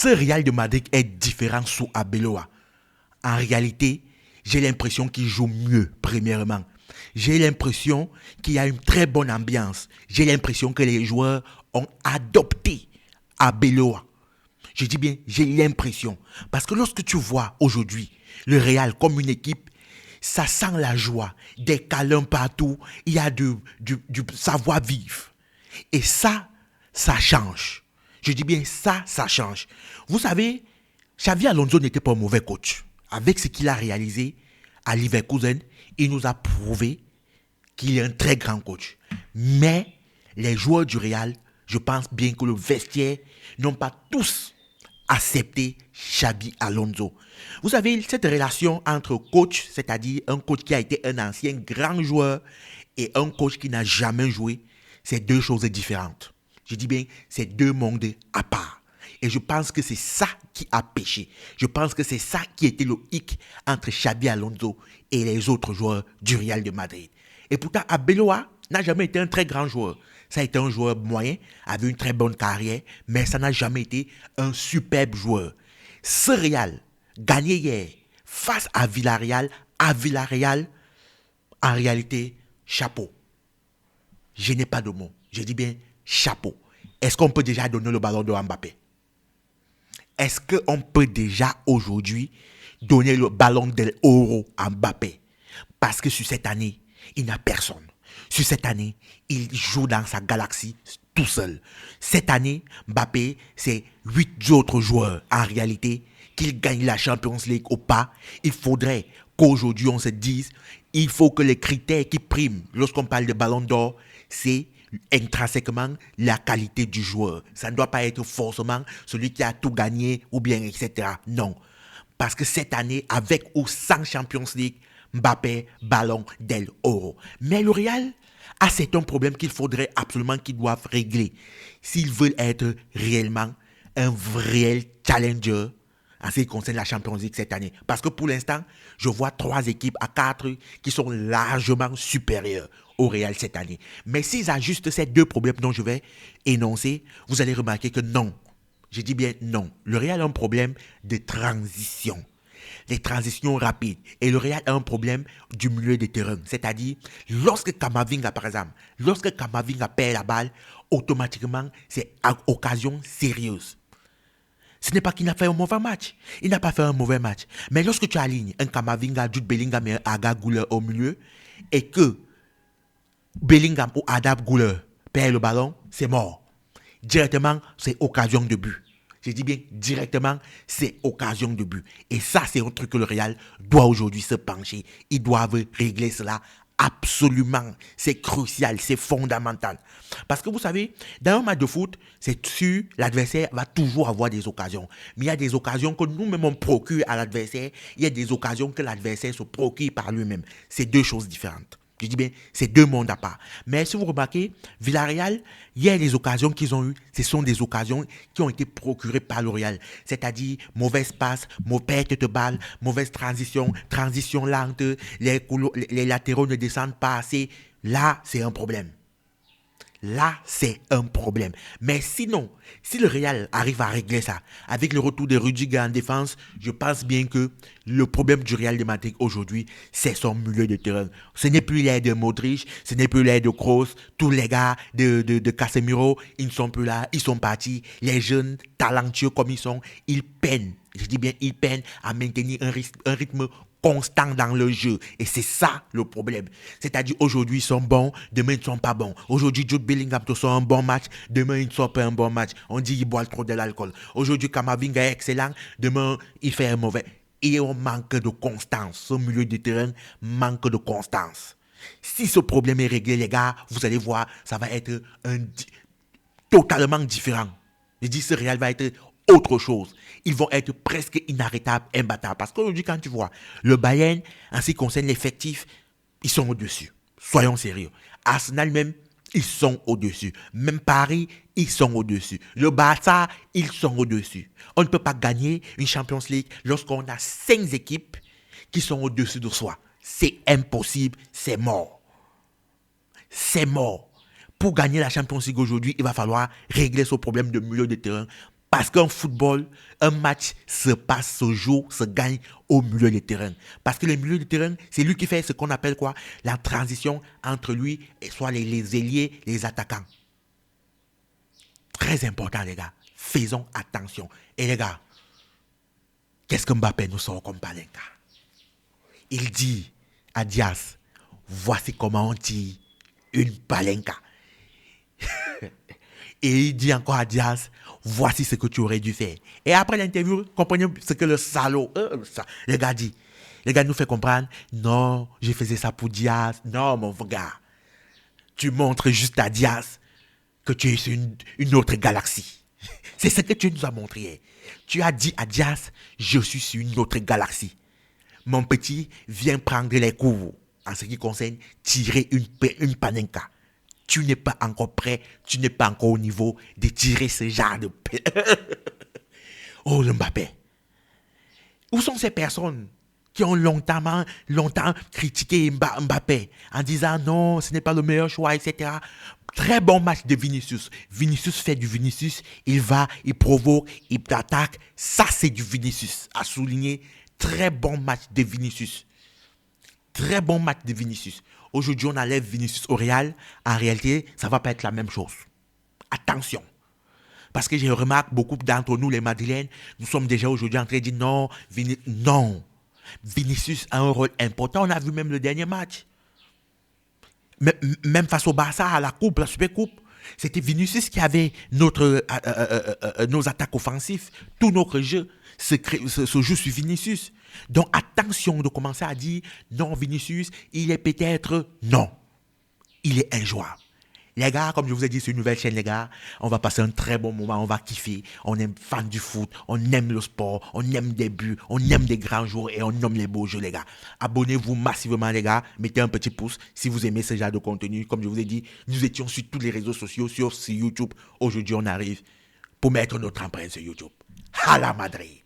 ce Real de Madrid est différent sous Arbeloa. En réalité, j'ai l'impression qu'il joue mieux, premièrement. J'ai l'impression qu'il y a une très bonne ambiance. J'ai l'impression que les joueurs ont adopté Arbeloa. Je dis bien, j'ai l'impression. Parce que lorsque tu vois aujourd'hui le Real comme une équipe, ça sent la joie, des câlins partout, il y a du savoir-vivre. Et ça change. Je dis bien ça change. Vous savez, Xavi Alonso n'était pas un mauvais coach. Avec ce qu'il a réalisé à Leverkusen, il nous a prouvé qu'il est un très grand coach. Mais les joueurs du Real, je pense bien que le vestiaire n'ont pas tous accepté Xabi Alonso. Vous savez, cette relation entre coach, c'est-à-dire un coach qui a été un ancien grand joueur et un coach qui n'a jamais joué, c'est deux choses différentes. Je dis bien, c'est deux mondes à part. Et je pense que c'est ça qui a péché. Je pense que c'est ça qui était le hic entre Xabi Alonso et les autres joueurs du Real de Madrid. Et pourtant, Arbeloa n'a jamais été un très grand joueur. Ça a été un joueur moyen, avait une très bonne carrière, mais ça n'a jamais été un superbe joueur. Ce Real, gagné hier face à Villarreal, en réalité, chapeau. Je n'ai pas de mots. Je dis bien chapeau. Est-ce qu'on peut déjà donner le ballon de Mbappé? Est-ce qu'on peut déjà aujourd'hui donner le ballon de l'Euro à Mbappé? Parce que sur cette année, il n'y a personne. Sur cette année, il joue dans sa galaxie tout seul. Cette année, Mbappé, c'est 8 autres joueurs. En réalité, qu'il gagne la Champions League ou pas, il faudrait qu'aujourd'hui on se dise, il faut que les critères qui priment lorsqu'on parle de ballon d'or, c'est intrinsèquement la qualité du joueur. Ça ne doit pas être forcément celui qui a tout gagné ou bien etc. Non. Parce que cette année, avec ou sans Champions League, Mbappé, ballon del Oro. Mais le Real a certains problèmes qu'il faudrait absolument qu'ils doivent régler s'ils veulent être réellement un vrai challenger en ce qui concerne la Champions League cette année. Parce que pour l'instant, je vois 3 équipes à 4 qui sont largement supérieures au Real cette année. Mais s'ils ajustent ces 2 problèmes dont je vais énoncer, vous allez remarquer que non. Je dis bien non. Le Real a un problème de transition. Les transitions rapides. Et le Real a un problème du milieu de terrain. C'est-à-dire, lorsque Camavinga, par exemple, perd la balle, automatiquement, c'est à occasion sérieuse. Ce n'est pas qu'il n'a fait un mauvais match. Il n'a pas fait un mauvais match. Mais lorsque tu alignes un Camavinga, Jude Bellingham et un Arda Güler au milieu, et que Bellingham ou Arda Güler perd le ballon, c'est mort. Directement, c'est occasion de but. Je dis bien directement, c'est occasion de but. Et ça, c'est un truc que le Real doit aujourd'hui se pencher. Ils doivent régler cela absolument. C'est crucial, c'est fondamental. Parce que vous savez, dans un match de foot, c'est sûr, l'adversaire va toujours avoir des occasions. Mais il y a des occasions que nous-mêmes on procure à l'adversaire. Il y a des occasions que l'adversaire se procure par lui-même. C'est deux choses différentes. Je dis bien, c'est 2 mondes à part. Mais si vous remarquez, Villarreal, il y a les occasions qu'ils ont eues. Ce sont des occasions qui ont été procurées par le Real. C'est-à-dire, mauvaise passe, perte de balle, mauvaise transition lente, les latéraux ne descendent pas assez. Là, c'est un problème. Mais sinon, si le Real arrive à régler ça, avec le retour de Rudiger en défense, je pense bien que le problème du Real de Madrid aujourd'hui, c'est son milieu de terrain. Ce n'est plus l'air de Modric, ce n'est plus l'air de Kroos, tous les gars de Casemiro, ils ne sont plus là, ils sont partis. Les jeunes talentueux comme ils sont, ils peinent. Je dis bien, ils peinent à maintenir un rythme constant dans le jeu. Et c'est ça le problème. C'est-à-dire, aujourd'hui, ils sont bons, demain, ils ne sont pas bons. Aujourd'hui, Jude Bellingham te sort un bon match, demain, il ne sort pas un bon match. On dit qu'il boit trop de l'alcool. Aujourd'hui, Camavinga est excellent, demain, il fait un mauvais. Et on manque de constance. Ce milieu de terrain manque de constance. Si ce problème est réglé, les gars, vous allez voir, ça va être totalement différent. Je dis, ce Real va être autre chose. Ils vont être presque inarrêtables, imbattables. Parce qu'aujourd'hui, quand tu vois le Bayern, en ce qui concerne l'effectif, ils sont au-dessus. Soyons sérieux. Arsenal même, ils sont au-dessus. Même Paris, ils sont au-dessus. Le Barça, ils sont au-dessus. On ne peut pas gagner une Champions League lorsqu'on a 5 équipes qui sont au-dessus de soi. C'est impossible, c'est mort. C'est mort. Pour gagner la Champions League aujourd'hui, il va falloir régler ce problème de milieu de terrain Parce qu'en football, un match se joue, se gagne au milieu du terrain. Parce que le milieu du terrain, c'est lui qui fait ce qu'on appelle quoi? La transition entre lui et soit les ailiers, les attaquants. Très important, les gars. Faisons attention. Et les gars, qu'est-ce que Mbappé nous sort comme Panenka? Il dit à Diaz, voici comment on tire une palenka. Et il dit encore à Diaz, voici ce que tu aurais dû faire. Et après l'interview, comprenez ce que le salaud, le gars dit. Le gars nous fait comprendre, non, je faisais ça pour Diaz. Non, mon gars, tu montres juste à Diaz que tu es sur une autre galaxie. C'est ce que tu nous as montré. Tu as dit à Diaz, je suis sur une autre galaxie. Mon petit, viens prendre les cours en ce qui concerne tirer une panenka. Tu n'es pas encore prêt, tu n'es pas encore au niveau de tirer ce genre de... Oh, le Mbappé. Où sont ces personnes qui ont longtemps critiqué Mbappé en disant non, ce n'est pas le meilleur choix, etc. Très bon match de Vinicius. Vinicius fait du Vinicius, il va, il provoque, il attaque. Ça, c'est du Vinicius. À souligner, très bon match de Vinicius. Très bon match de Vinicius. Aujourd'hui, on enlève Vinicius au Real. En réalité, ça ne va pas être la même chose. Attention. Parce que je remarque beaucoup d'entre nous, les Madrilènes, nous sommes déjà aujourd'hui en train de dire non, non. Vinicius a un rôle important. On a vu même le dernier match. Même face au Barça, à la coupe, la Supercoupe. C'était Vinicius qui avait nos attaques offensives. Tout notre jeu se joue sur Vinicius. Donc attention de commencer à dire non, Vinicius, il est peut-être non. Il est injouable. Les gars, comme je vous ai dit, c'est une nouvelle chaîne, les gars. On va passer un très bon moment, on va kiffer. On est fan du foot, on aime le sport, on aime des buts, on aime des grands jours et on aime les beaux jeux, les gars. Abonnez-vous massivement, les gars. Mettez un petit pouce si vous aimez ce genre de contenu. Comme je vous ai dit, nous étions sur tous les réseaux sociaux, sur YouTube. Aujourd'hui, on arrive pour mettre notre empreinte sur YouTube. À la Madrid.